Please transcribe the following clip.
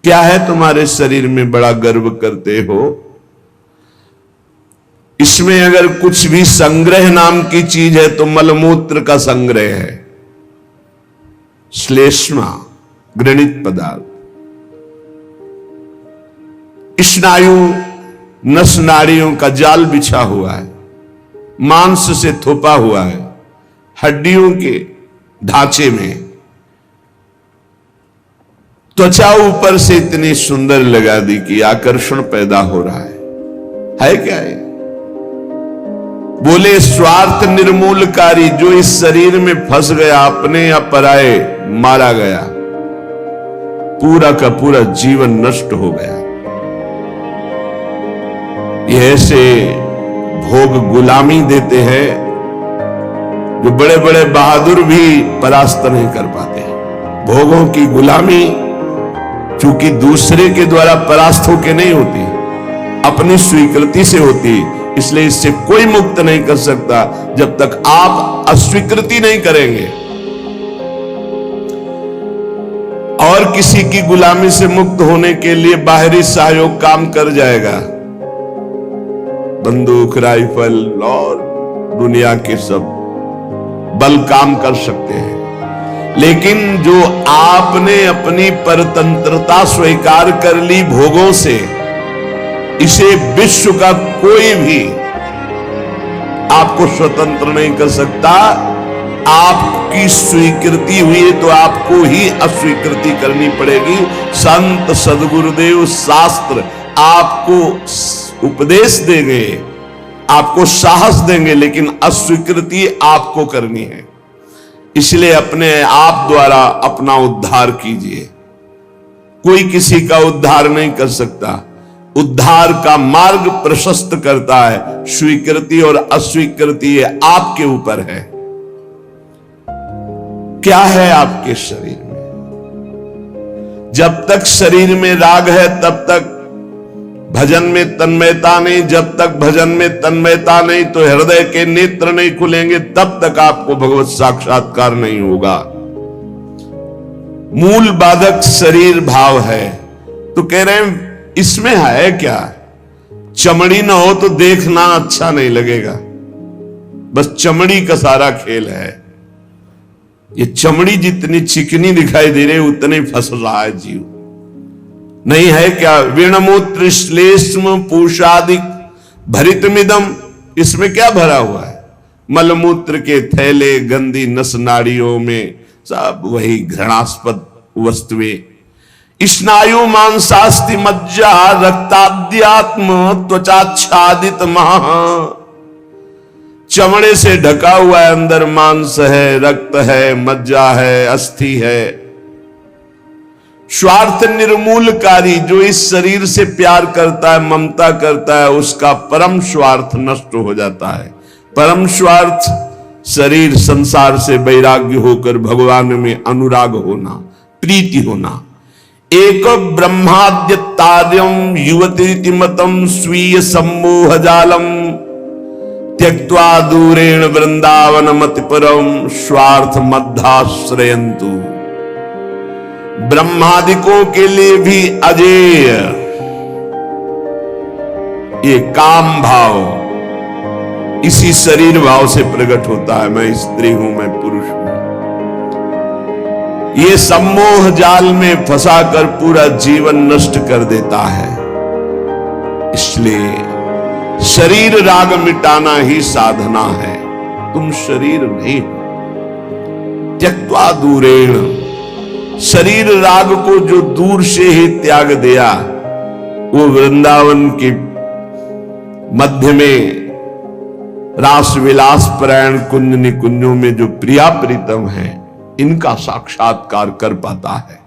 क्या है तुम्हारे शरीर में बड़ा गर्व करते हो? इसमें अगर कुछ भी संग्रह नाम की चीज है तो मलमूत्र का संग्रह है, श्लेष्मा, घृणित पदार्थ। स्नायु नस नाड़ियों का जाल बिछा हुआ है, मांस से थोपा हुआ है, हड्डियों के ढांचे में। त्वचा ऊपर से इतनी सुंदर लगा दी कि आकर्षण पैदा हो रहा है क्या है? बोले स्वार्थ निर्मूलकारी, जो इस शरीर में फंस गया, अपने या पराए मारा गया, पूरा का पूरा जीवन नष्ट हो गया। ये ऐसे भोग गुलामी देते हैं जो बड़े बड़े बहादुर भी परास्त नहीं कर पाते। भोगों की गुलामी चूंकि दूसरे के द्वारा परास्त होकर नहीं होती, अपनी स्वीकृति से होती, इसलिए इससे कोई मुक्त नहीं कर सकता जब तक आप अस्वीकृति नहीं करेंगे। और किसी की गुलामी से मुक्त होने के लिए बाहरी सहयोग काम कर जाएगा, बंदूक, राइफल और दुनिया के सब बल काम कर सकते हैं। लेकिन जो आपने अपनी परतंत्रता स्वीकार कर ली भोगों से, इसे विश्व का कोई भी आपको स्वतंत्र नहीं कर सकता। आपकी स्वीकृति हुई है तो आपको ही अस्वीकृति करनी पड़ेगी। संत, सदगुरुदेव, शास्त्र आपको उपदेश देंगे, आपको साहस देंगे, लेकिन अस्वीकृति आपको करनी है। इसलिए अपने आप द्वारा अपना उद्धार कीजिए। कोई किसी का उद्धार नहीं कर सकता। उद्धार का मार्ग प्रशस्त करता है स्वीकृति और अस्वीकृति, ये आपके ऊपर है। क्या है आपके शरीर में? जब तक शरीर में राग है तब तक भजन में तन्मयता नहीं, जब तक भजन में तन्मयता नहीं तो हृदय के नेत्र नहीं खुलेंगे, तब तक आपको भगवत साक्षात्कार नहीं होगा। मूल बाधक शरीर भाव है। तो कह रहे हैं इसमें है क्या? चमड़ी ना हो तो देखना अच्छा नहीं लगेगा, बस चमड़ी का सारा खेल है। ये चमड़ी जितनी चिकनी दिखाई दे रही उतने फंस रहा है जीव। नहीं है क्या? वीणमूत्र श्लेष्म पूषादिक भरितमिदम, इसमें क्या भरा हुआ है? मलमूत्र के थैले, गंदी नस नाड़ियों में सब वही घृणास्पद वस्तुएं। स्नायु मांसास्ति मज्जा रक्ताद्यात्म त्वचाच्छादित महा, चमड़े से ढका हुआ है, अंदर मांस है, रक्त है, मज्जा है, अस्थि है। स्वार्थ निर्मूलकारी, जो इस शरीर से प्यार करता है, ममता करता है, उसका परम स्वार्थ नष्ट हो जाता है। परम स्वार्थ शरीर संसार से वैराग्य होकर भगवान में अनुराग होना, प्रीति होना। एक ब्रह्माद्य तार्यम युवती मतम स्वीय सम्मोह जालम त्यक्त्वा दूरेण वृंदावन मति परम स्वार्थ मध्याश्रयन्तु। ब्रह्मादिकों के लिए भी अजेय ये काम भाव इसी शरीर भाव से प्रकट होता है। मैं स्त्री हूं, मैं पुरुष हूं। ये सम्मोह जाल में फंसाकर पूरा जीवन नष्ट कर देता है। इसलिए शरीर राग मिटाना ही साधना है। तुम शरीर नहीं हो। त्यक्त्वा दूरेण, शरीर राग को जो दूर से ही त्याग दिया, वो वृंदावन के मध्य में रास विलास परायण कुंज निकुंजों में जो प्रिया प्रीतम है, इनका साक्षात्कार कर पाता है।